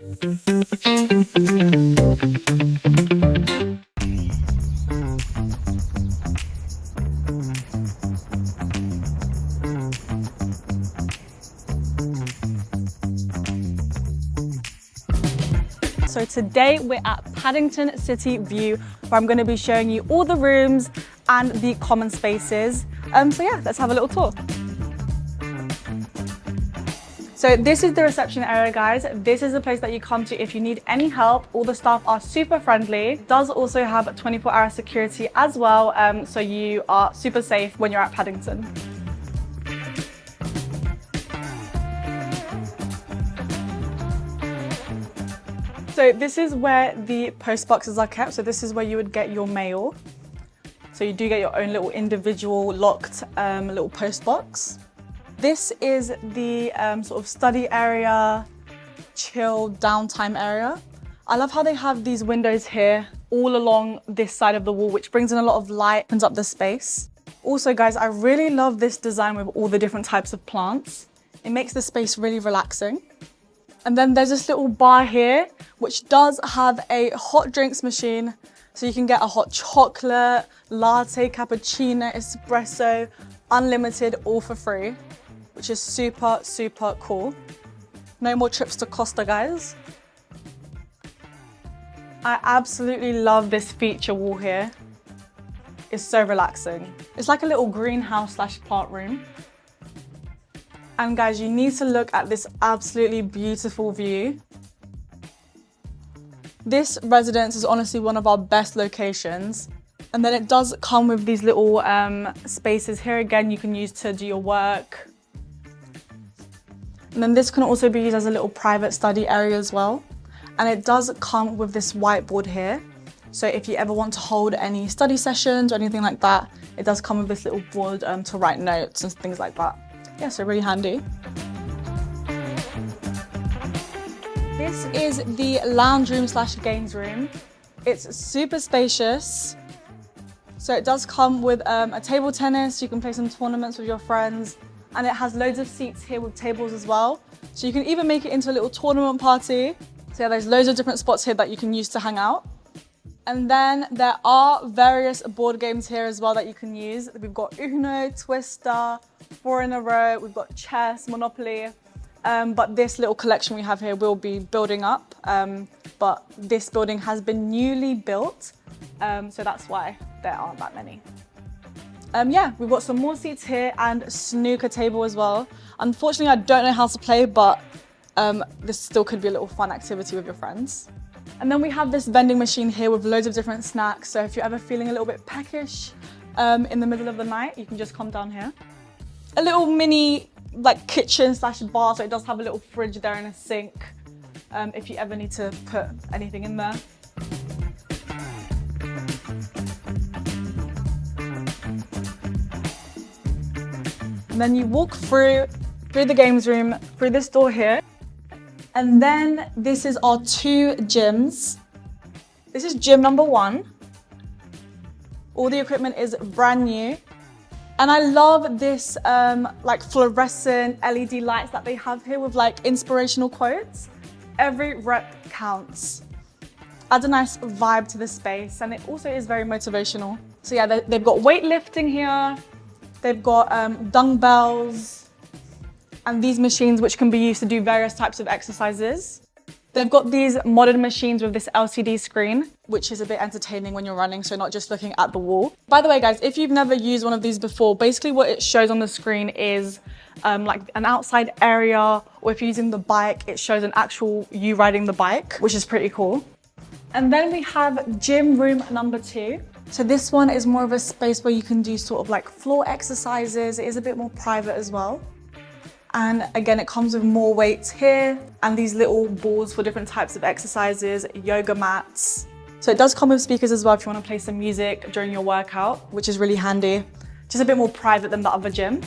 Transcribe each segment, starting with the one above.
So today we're at Paddington Citi View, where I'm going to be showing you all the rooms and the common spaces. So yeah, let's have a little tour. So this is the reception area, guys. This is the place that you come to if you need any help. All the staff are super friendly. It does also have 24-hour security as well, so you are super safe when you're at Paddington. So this is where the post boxes are kept. So this is where you would get your mail. So you do get your own little individual locked little post box. This is the sort of study area, chill, downtime area. I love how they have these windows here all along this side of the wall, which brings in a lot of light, opens up the space. Also, guys, I really love this design with all the different types of plants. It makes the space really relaxing. And then there's this little bar here, which does have a hot drinks machine. So you can get a hot chocolate, latte, cappuccino, espresso, unlimited, all for free, which is super, super cool. No more trips to Costa, guys. I absolutely love this feature wall here. It's so relaxing. It's like a little greenhouse / plant room. And guys, you need to look at this absolutely beautiful view. This residence is honestly one of our best locations. And then it does come with these little spaces here again you can use to do your work. And then this can also be used as a little private study area as well. And it does come with this whiteboard here. So if you ever want to hold any study sessions or anything like that, it does come with this little board to write notes and things like that. Yeah, so really handy. This is the lounge room / games room. It's super spacious. So it does come with a table tennis. You can play some tournaments with your friends. And it has loads of seats here with tables as well. So you can even make it into a little tournament party. So yeah, there's loads of different spots here that you can use to hang out. And then there are various board games here as well that you can use. We've got Uno, Twister, 4 in a row. We've got chess, Monopoly. But this little collection we have here will be building up. But this building has been newly built. So that's why there aren't that many. Yeah, we've got some more seats here and a snooker table as well. Unfortunately, I don't know how to play, but this still could be a little fun activity with your friends. And then we have this vending machine here with loads of different snacks. So if you're ever feeling a little bit peckish in the middle of the night, you can just come down here. A little mini like kitchen / bar, so it does have a little fridge there and a sink if you ever need to put anything in there. And then you walk through the games room, through this door here. And then this is our 2 gyms. This is gym number 1. All the equipment is brand new. And I love this like fluorescent LED lights that they have here with like inspirational quotes. Every rep counts. Adds a nice vibe to the space, and it also is very motivational. So yeah, they've got weightlifting here. They've got dumbbells. And these machines which can be used to do various types of exercises. They've got these modern machines with this LCD screen, which is a bit entertaining when you're running, so not just looking at the wall. By the way, guys, if you've never used one of these before, basically what it shows on the screen is like an outside area, or if you're using the bike, it shows an actual you riding the bike, which is pretty cool. And then we have gym room number 2. So this one is more of a space where you can do sort of like floor exercises. It is a bit more private as well. And again, it comes with more weights here and these little balls for different types of exercises, yoga mats. So it does come with speakers as well if you want to play some music during your workout, which is really handy. Just a bit more private than the other gym.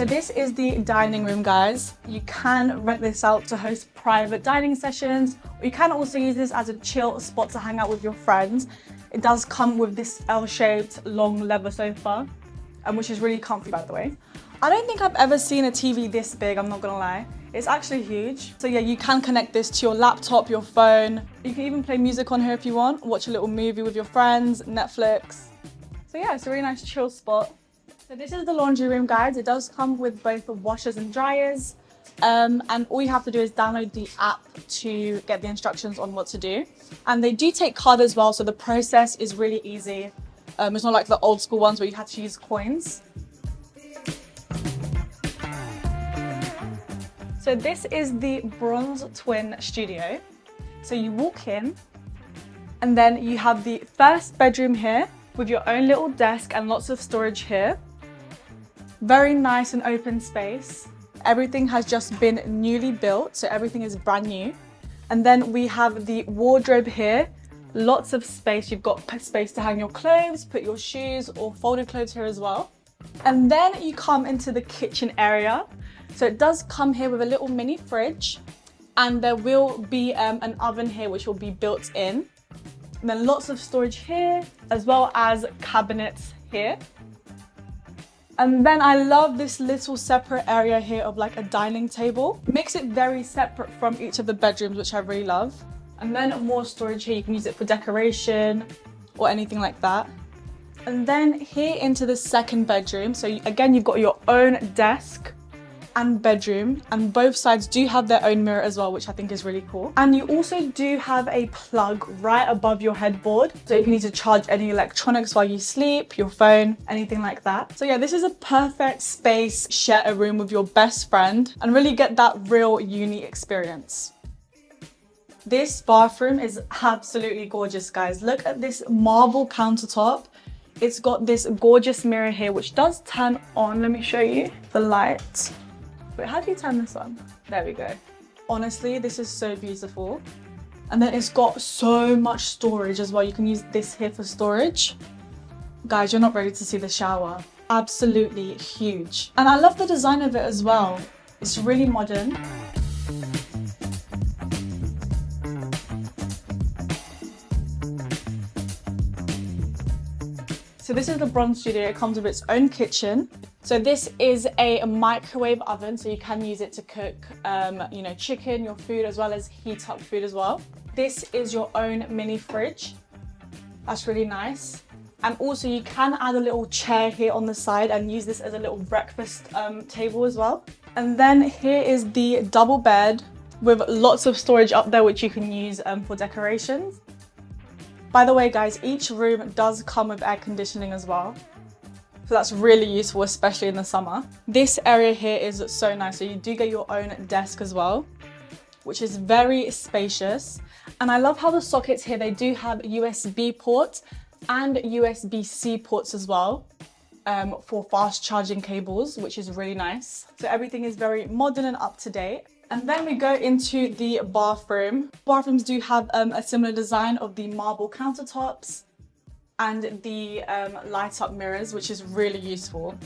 So this is the dining room, guys. You can rent this out to host private dining sessions, or you can also use this as a chill spot to hang out with your friends. It does come with this L-shaped long leather sofa, which is really comfy, by the way. I don't think I've ever seen a TV this big, I'm not gonna lie. It's actually huge. So yeah, you can connect this to your laptop, your phone. You can even play music on here if you want, watch a little movie with your friends, Netflix. So yeah, it's a really nice chill spot. So this is the laundry room, guys. It does come with both the washers and dryers. And all you have to do is download the app to get the instructions on what to do. And they do take card as well, so the process is really easy. It's not like the old school ones where you had to use coins. So this is the Bronze Twin Studio. So you walk in, and then you have the first bedroom here with your own little desk and lots of storage here. Very nice and open space. Everything has just been newly built, so everything is brand new. And then we have the wardrobe here. Lots of space. You've got space to hang your clothes, put your shoes or folded clothes here as well. And then you come into the kitchen area. So it does come here with a little mini fridge, and there will be an oven here which will be built in. And then lots of storage here, as well as cabinets here. And then I love this little separate area here of like a dining table. Makes it very separate from each of the bedrooms, which I really love. And then more storage here, you can use it for decoration or anything like that. And then here into the second bedroom. So again, you've got your own desk and bedroom, and both sides do have their own mirror as well, which I think is really cool. And you also do have a plug right above your headboard, so if you need to charge any electronics while you sleep, your phone, anything like that. So yeah, this is a perfect space, share a room with your best friend and really get that real uni experience. This bathroom is absolutely gorgeous, guys. Look at this marble countertop. It's got this gorgeous mirror here which does turn on. Let me show you the light. Wait, how do you turn this on? There we go. Honestly, this is so beautiful. And then it's got so much storage as well. You can use this here for storage. Guys, you're not ready to see the shower. Absolutely huge. And I love the design of it as well. It's really modern. So this is the Bronze Studio. It comes with its own kitchen. So this is a microwave oven, so you can use it to cook, you know, chicken, your food, as well as heat up food as well. This is your own mini fridge. That's really nice. And also you can add a little chair here on the side and use this as a little breakfast table as well. And then here is the double bed with lots of storage up there, which you can use for decorations. By the way, guys, each room does come with air conditioning as well. So that's really useful, especially in the summer. This area here is so nice. So you do get your own desk as well, which is very spacious. And I love how the sockets here, they do have USB ports and USB-C ports as well for fast charging cables, which is really nice. So everything is very modern and up to date. And then we go into the bathroom. Bathrooms do have a similar design of the marble countertops and the light up mirrors, which is really useful.